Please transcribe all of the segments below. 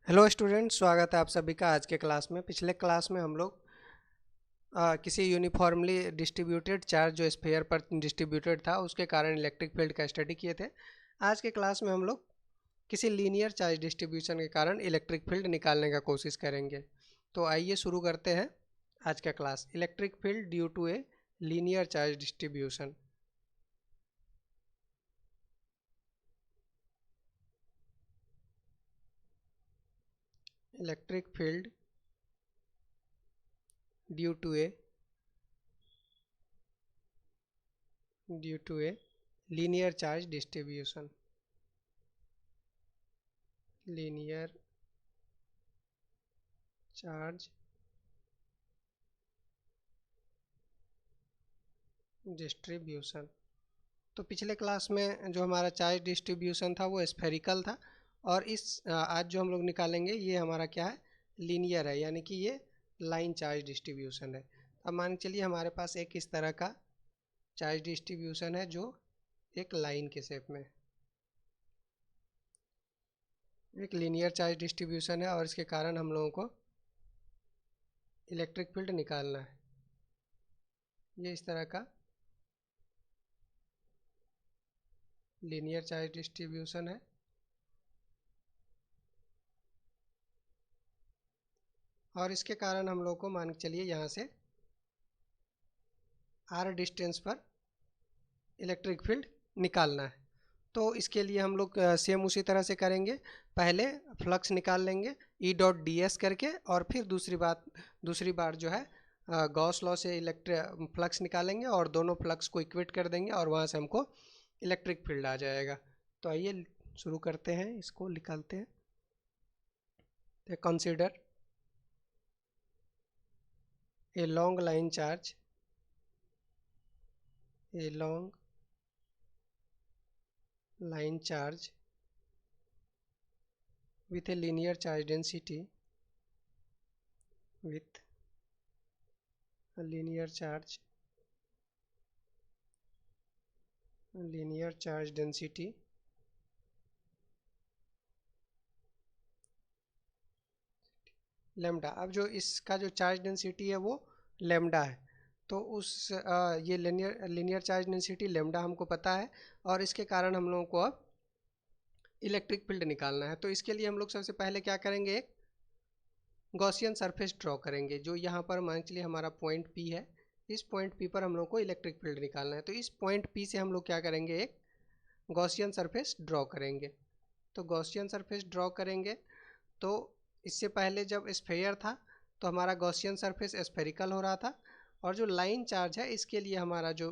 Hello student, स्वागत है आप सभी का आज के क्लास में। पिछले क्लास में हम लोग किसी यूनिफॉर्मली डिस्ट्रीब्यूटेड चार्ज जो स्फीयर पर डिस्ट्रीब्यूटेड था उसके कारण इलेक्ट्रिक फील्ड का स्टडी किए थे। आज के क्लास में हम लोग किसी लीनियर चार्ज डिस्ट्रीब्यूशन के कारण इलेक्ट्रिक फील्ड निकालने का कोशिश करेंगे। तो आइए शुरू करते हैं आज का class. Electric field due to a linear charge distribution. Electric field due to a linear charge distribution. Linear charge distribution. तो पिछले क्लास में जो हमारा चार्ज डिस्ट्रीब्यूशन था वो स्फेरिकल था, और आज जो हम लोग निकालेंगे ये हमारा क्या है, लीनियर है, यानी कि ये लाइन चार्ज डिस्ट्रीब्यूशन है। अब मान के चलिए हमारे पास एक इस तरह का चार्ज डिस्ट्रीब्यूशन है जो एक लाइन के शेप में, एक लीनियर चार्ज डिस्ट्रीब्यूशन है, और इसके कारण हम लोगों को इलेक्ट्रिक फील्ड निकालना है। ये इस तरह का लीनियर चार्ज डिस्ट्रीब्यूशन है, और इसके कारण हम लोग को मान के चलिए यहाँ से r डिस्टेंस पर इलेक्ट्रिक फील्ड निकालना है। तो इसके लिए हम लोग सेम उसी तरह से करेंगे। पहले फ्लक्स निकाल लेंगे ई डॉट डी एस करके, और फिर दूसरी बार जो है गॉस लॉ से फ्लक्स निकालेंगे और दोनों फ्लक्स को इक्वेट कर देंगे, और वहाँ से हमको इलेक्ट्रिक फील्ड आ जाएगा। तो आइए शुरू करते हैं, इसको निकालते हैं। Consider a long line charge, a long line charge with a linear charge density, with a linear charge density lambda. अब जो इसका जो चार्ज डेंसिटी है वो लेमडा है, तो ये लीनियर चार्ज डेंसिटी लेमडा हमको पता है, और इसके कारण हम लोगों को अब इलेक्ट्रिक फील्ड निकालना है। तो इसके लिए हम लोग सबसे पहले क्या करेंगे, एक गॉसियन सरफेस ड्रॉ करेंगे। जो यहाँ पर मान चलिए हमारा पॉइंट P है, इस पॉइंट P पर हम लोग को इलेक्ट्रिक फील्ड निकालना है। तो इस पॉइंट P से हम लोग क्या करेंगे, एक गॉसियन सरफेस ड्रॉ करेंगे। तो गॉसियन सरफेस ड्रॉ करेंगे, तो इससे पहले जब स्फेयर था तो हमारा गॉसियन सरफेस स्फेरिकल हो रहा था, और जो लाइन चार्ज है इसके लिए हमारा जो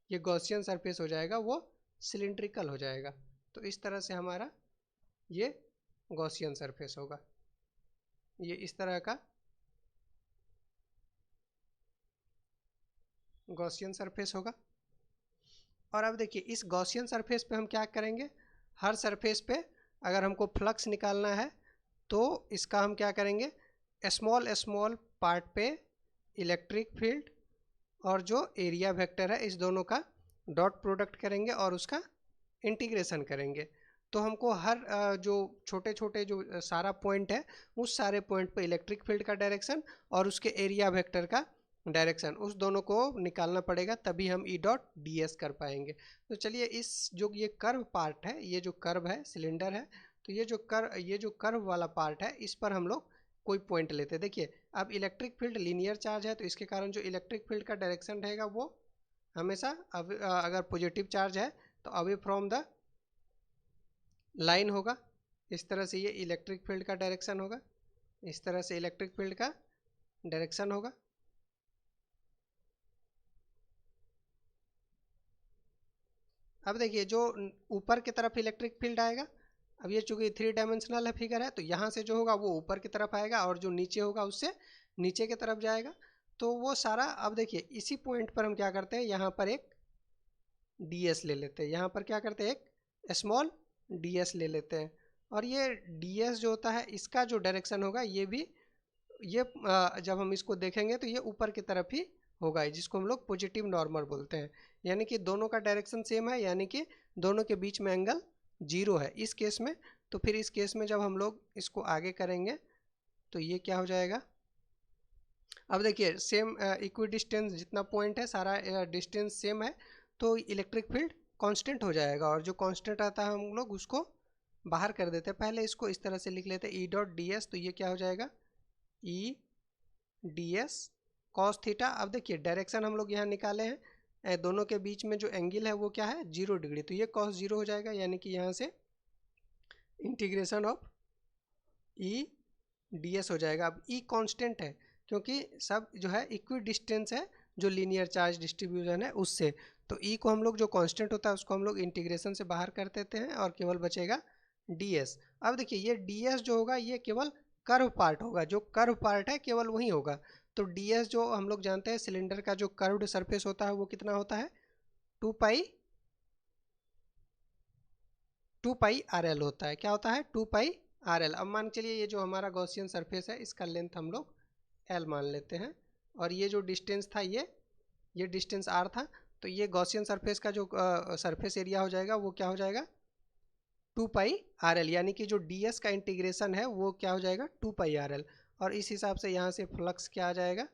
ये गॉसियन सरफेस हो जाएगा वो सिलिंड्रिकल हो जाएगा। तो इस तरह से हमारा ये गॉसियन सरफेस होगा, ये इस तरह का गॉसियन सरफेस होगा। और अब देखिए इस गॉसियन सरफेस पे हम क्या करेंगे, हर सरफेस पे अगर हमको फ्लक्स निकालना है तो इसका हम क्या करेंगे, स्मॉल पार्ट पे इलेक्ट्रिक फील्ड और जो एरिया वेक्टर है इस दोनों का डॉट प्रोडक्ट करेंगे और उसका इंटीग्रेशन करेंगे। तो हमको हर जो छोटे छोटे जो सारा पॉइंट है उस सारे पॉइंट पे इलेक्ट्रिक फील्ड का डायरेक्शन और उसके एरिया वेक्टर का डायरेक्शन, उस दोनों को निकालना पड़ेगा, तभी हम ई डॉट डी एस कर पाएंगे। तो चलिए इस जो ये कर्व पार्ट है, ये जो कर्व है सिलेंडर है, तो ये जो कर्व वाला पार्ट है इस पर हम लोग कोई पॉइंट लेते हैं। देखिए अब इलेक्ट्रिक फील्ड लीनियर चार्ज है, तो इसके कारण जो इलेक्ट्रिक फील्ड का डायरेक्शन रहेगा वो हमेशा अगर पॉजिटिव चार्ज है तो अवे फ्रॉम द लाइन होगा। इस तरह से ये इलेक्ट्रिक फील्ड का डायरेक्शन होगा, इस तरह से इलेक्ट्रिक फील्ड का डायरेक्शन होगा। अब देखिए जो ऊपर की तरफ इलेक्ट्रिक फील्ड आएगा, अब ये चूंकि 3 डायमेंशनल है फिगर है, तो यहाँ से जो होगा वो ऊपर की तरफ आएगा, और जो नीचे होगा उससे नीचे की तरफ जाएगा। तो वो सारा, अब देखिए इसी पॉइंट पर हम क्या करते हैं, यहाँ पर एक डी एस ले लेते हैं, यहाँ पर क्या करते हैं एक स्मॉल डी एस ले लेते हैं, और ये डी एस जो होता है इसका जो डायरेक्शन होगा ये भी जब हम इसको देखेंगे तो ये ऊपर की तरफ ही होगा, जिसको हम लोग पॉजिटिव नॉर्मल बोलते हैं। यानी कि दोनों का डायरेक्शन सेम है, यानी कि दोनों के बीच में एंगल 0 है इस केस में। तो फिर इस केस में जब हम लोग इसको आगे करेंगे तो ये क्या हो जाएगा, अब देखिए सेम इक्वी डिस्टेंस जितना पॉइंट है सारा डिस्टेंस सेम है, तो इलेक्ट्रिक फील्ड कांस्टेंट हो जाएगा, और जो कांस्टेंट आता है हम लोग उसको बाहर कर देते हैं। पहले इसको इस तरह से लिख लेते हैं ई डॉट डी एस, तो ये क्या हो जाएगा E D S cos theta. अब देखिए डायरेक्शन हम लोग यहाँ निकाले हैं, दोनों के बीच में जो एंगल है वो क्या है 0 डिग्री, तो ये कॉस 0 हो जाएगा, यानी कि यहाँ से integration of E D S हो जाएगा। अब ई कांस्टेंट है क्योंकि सब जो है इक्वी डिस्टेंस है जो लीनियर चार्ज डिस्ट्रीब्यूशन है उससे, तो ई को हम लोग जो कांस्टेंट होता है उसको हम लोग इंटीग्रेशन से बाहर कर देते हैं और केवल बचेगा डी एस। अब देखिए ये डी एस जो होगा ये केवल कर्व पार्ट होगा, जो कर्व पार्ट है केवल वही होगा। तो डी एस जो हम लोग जानते हैं सिलेंडर का जो कर्व्ड सरफेस होता है वो कितना होता है 2 पाई आर एल होता है। क्या होता है 2 पाई आर एल। अब मान चलिए ये जो हमारा गॉसियन सरफेस है इसका लेंथ हम लोग एल मान लेते हैं, और ये जो डिस्टेंस था ये डिस्टेंस आर था, तो ये गॉसियन सरफेस का जो सरफेस एरिया हो जाएगा वो क्या हो जाएगा 2 पाई आर एल, यानी कि जो डी एस का इंटीग्रेशन है वो क्या हो जाएगा 2 पाई आर एल। और इस हिसाब से यहाँ से फ्लक्स क्या आ जाएगा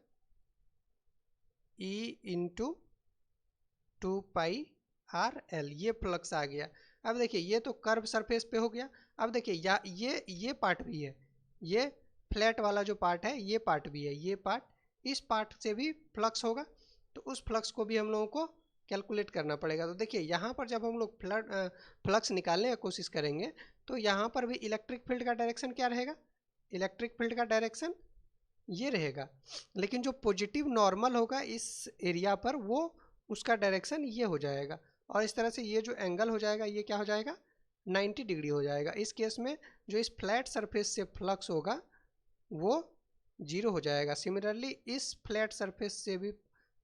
E into 2 pi r L, ये फ्लक्स आ गया। अब देखिए ये तो कर्व सरफेस पे हो गया। अब देखिए ये पार्ट भी है, ये फ्लैट वाला जो पार्ट है ये पार्ट भी है, ये पार्ट, इस पार्ट से भी फ्लक्स होगा, तो उस फ्लक्स को भी हम लोगों को कैलकुलेट करना पड़ेगा। तो देखिए यहाँ पर जब हम लोग फ्लक्स निकालने की कोशिश करेंगे तो यहाँ पर भी इलेक्ट्रिक फील्ड का डायरेक्शन क्या रहेगा, इलेक्ट्रिक फील्ड का डायरेक्शन ये रहेगा, लेकिन जो पॉजिटिव नॉर्मल होगा इस एरिया पर वो उसका डायरेक्शन ये हो जाएगा, और इस तरह से ये जो एंगल हो जाएगा ये क्या हो जाएगा 90 डिग्री हो जाएगा। इस केस में जो इस फ्लैट सरफेस से फ्लक्स होगा वो 0 हो जाएगा। सिमिलरली इस फ्लैट सरफेस से भी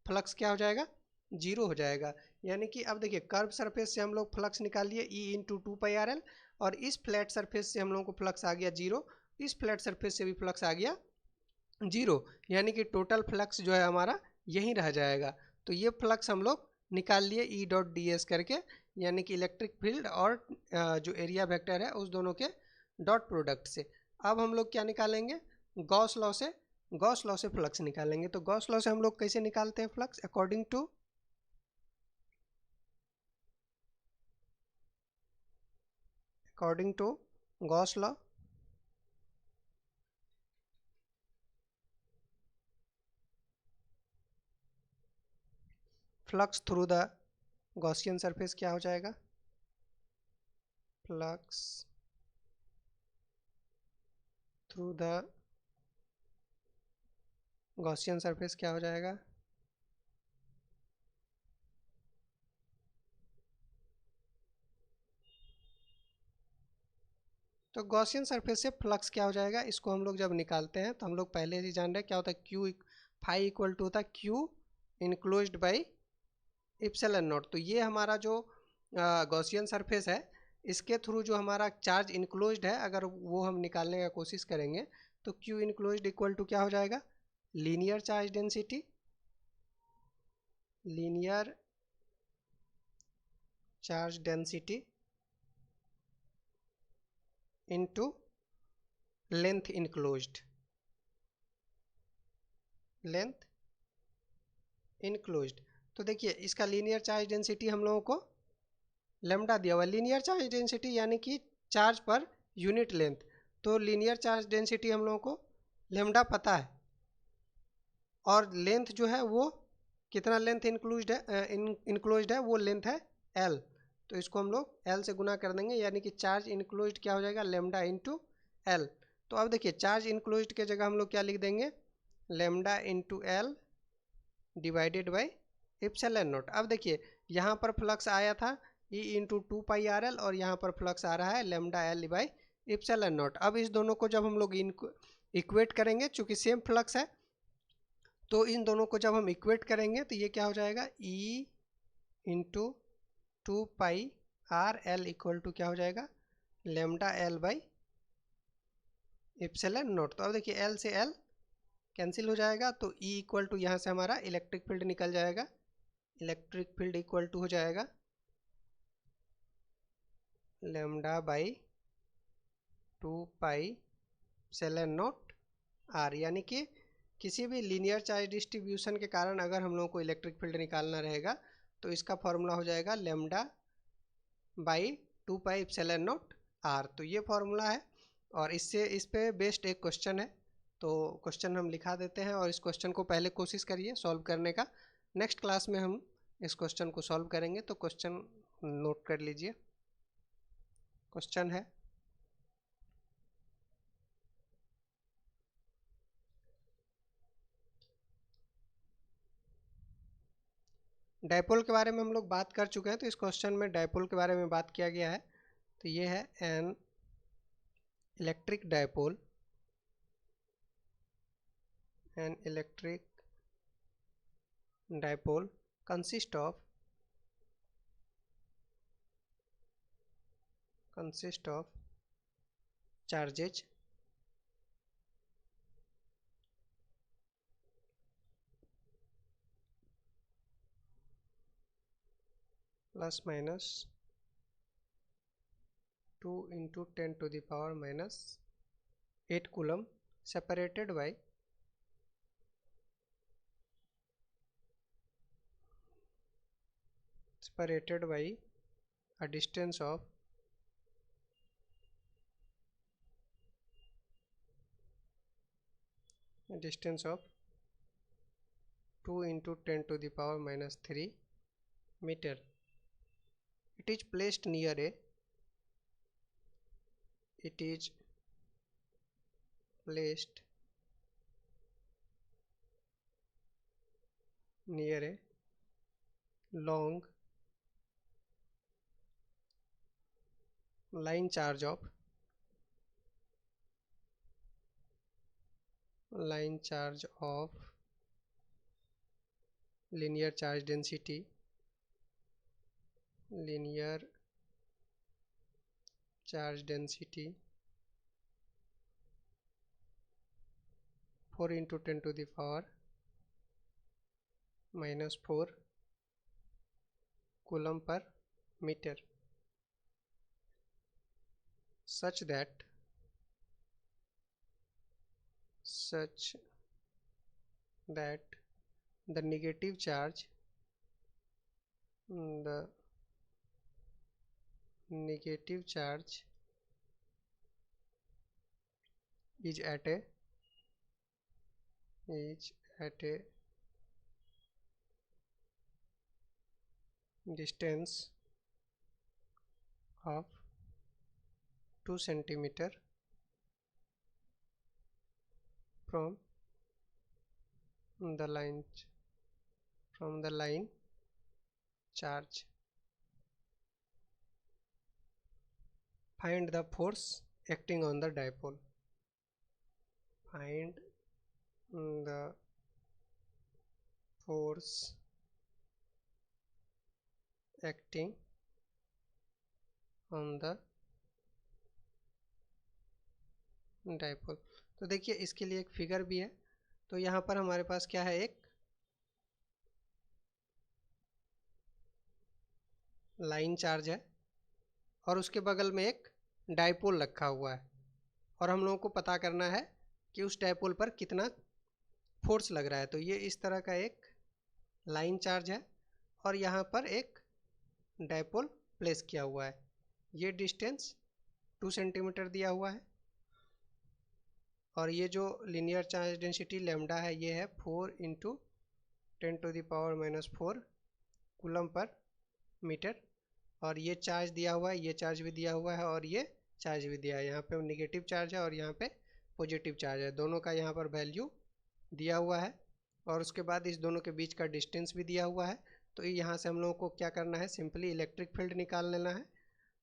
फ्लक्स क्या हो जाएगा 0 हो जाएगा। यानी कि अब देखिए कर्व सरफेस से हम लोग फ्लक्स निकाल लिए ई इंटू 2 पाई आर एल, और इस फ्लैट सरफेस से हम लोग को फ्लक्स आ गया 0, इस फ्लैट सरफेस से भी फ्लक्स आ गया 0, यानी कि टोटल फ्लक्स जो है हमारा यहीं रह जाएगा। तो ये फ्लक्स हम लोग निकाल लिए ई डॉट डी एस करके, यानी कि इलेक्ट्रिक फील्ड और जो एरिया वेक्टर है उस दोनों के डॉट प्रोडक्ट से। अब हम लोग क्या निकालेंगे गॉस लॉ से, गॉस लॉ से फ्लक्स निकालेंगे। तो गॉस लॉ से हम लोग कैसे निकालते हैं flux, according to Gauss law, flux through the Gaussian surface क्या हो जाएगा, flux through the Gaussian surface क्या हो जाएगा, तो गॉसियन सरफेस से फ्लक्स क्या हो जाएगा, इसको हम लोग जब निकालते हैं तो हम लोग पहले ही जान रहे हैं क्या होता है क्यू फाई इक्वल टू होता है Q enclosed by epsilon naught. तो ये हमारा जो गॉसियन सरफेस है इसके थ्रू जो हमारा चार्ज इनक्लोज्ड है अगर वो हम निकालने का कोशिश करेंगे तो क्यू इनक्लोज्ड इक्वल टू क्या हो जाएगा linear charge density, linear charge density into length enclosed, length enclosed. तो देखिए इसका लीनियर चार्ज डेंसिटी हम लोगों को लेमडा दिया हुआ है, लीनियर चार्ज डेंसिटी यानी कि चार्ज पर यूनिट लेंथ, तो लीनियर चार्ज डेंसिटी हम लोगों को लेमडा पता है, और लेंथ जो है वो कितना लेंथ इनक्लोज्ड है वो लेंथ है एल, तो इसको हम लोग एल से गुना कर देंगे, यानी कि चार्ज इनक्लोज्ड क्या हो जाएगा लेमडा इंटू एल। तो अब देखिए चार्ज इनक्लोज्ड के जगह हम लोग क्या लिख देंगे lambda into L divided by epsilon not. अब देखिए यहाँ पर फ्लक्स आया था ई इंटू 2 पाई आर एल, और यहाँ पर फ्लक्स आ रहा है lambda L by epsilon not. अब इस दोनों को जब हम लोग इक्वेट करेंगे चूँकि सेम फ्लक्स है तो इन दोनों को जब हम इक्वेट करेंगे तो ये क्या हो जाएगा E into 2 pi r L equal to क्या हो जाएगा lambda L by epsilon naught. तो अब देखिए एल से एल कैंसिल हो जाएगा, तो E इक्वल टू यहाँ से हमारा इलेक्ट्रिक फील्ड निकल जाएगा, इलेक्ट्रिक फील्ड इक्वल टू हो जाएगा lambda by 2 pi epsilon naught r, यानी कि किसी भी लीनियर चार्ज डिस्ट्रीब्यूशन के कारण अगर हम लोगों को इलेक्ट्रिक फील्ड निकालना रहेगा तो इसका फॉर्मूला हो जाएगा lambda by 2 pi epsilon naught r. तो ये फॉर्मूला है और इससे इस पे बेस्ड एक क्वेश्चन है, तो क्वेश्चन हम लिखा देते हैं और इस क्वेश्चन को पहले कोशिश करिए सॉल्व करने का। नेक्स्ट क्लास में हम इस क्वेश्चन को सॉल्व करेंगे, तो क्वेश्चन नोट कर लीजिए। क्वेश्चन है डायपोल के बारे में हम लोग बात कर चुके हैं, तो इस क्वेश्चन में डायपोल के बारे में बात किया गया है। तो ये है an electric dipole, an electric dipole consist of charges plus minus 2 into 10 to the power minus 8 coulomb separated by a distance of 2 into 10 to the power minus 3 meter. It is placed near a long line charge of linear charge density 4 into 10 to the power minus 4 coulomb per meter, such that the negative charge is at a distance of 2 centimeter from the line charge. Find the force acting on the dipole. Find the force acting on the dipole. तो देखिए इसके लिए एक figure भी है। तो यहाँ पर हमारे पास क्या है, एक लाइन चार्ज है और उसके बगल में एक डायपोल रखा हुआ है और हम लोगों को पता करना है कि उस डायपोल पर कितना फोर्स लग रहा है। तो ये इस तरह का एक लाइन चार्ज है और यहाँ पर एक डायपोल प्लेस किया हुआ है। ये डिस्टेंस 2 सेंटीमीटर दिया हुआ है और ये जो लीनियर चार्ज डेंसिटी लेमडा है ये है 4 into 10 to the power minus 4 coulomb per metre, और ये चार्ज दिया हुआ है, ये चार्ज भी दिया हुआ है और ये चार्ज भी दिया है। यहाँ पे नेगेटिव चार्ज है और यहाँ पे पॉजिटिव चार्ज है, दोनों का यहाँ पर वैल्यू दिया हुआ है और उसके बाद इस दोनों के बीच का डिस्टेंस भी दिया हुआ है। तो यहाँ से हम लोगों को क्या करना है, सिंपली इलेक्ट्रिक फील्ड निकाल लेना है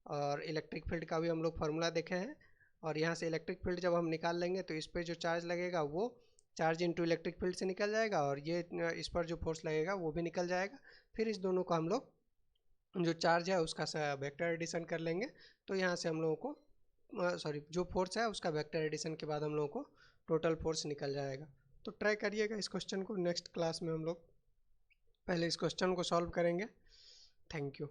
और इलेक्ट्रिक फील्ड का भी हम लोग फार्मूला देखे हैं। और यहाँ से इलेक्ट्रिक फील्ड जब हम निकाल लेंगे तो इस पर जो चार्ज लगेगा वो चार्ज इनटू इलेक्ट्रिक फील्ड से निकल जाएगा और ये इस पर जो फोर्स लगेगा वो भी निकल जाएगा। फिर इस दोनों को हम लोग जो चार्ज है उसका वेक्टर एडिशन कर लेंगे। तो यहाँ से हम लोगों को जो फोर्स है उसका वेक्टर एडिशन के बाद हम लोगों को टोटल फोर्स निकल जाएगा। तो ट्राई करिएगा इस क्वेश्चन को। नेक्स्ट क्लास में हम लोग पहले इस क्वेश्चन को सॉल्व करेंगे। Thank you.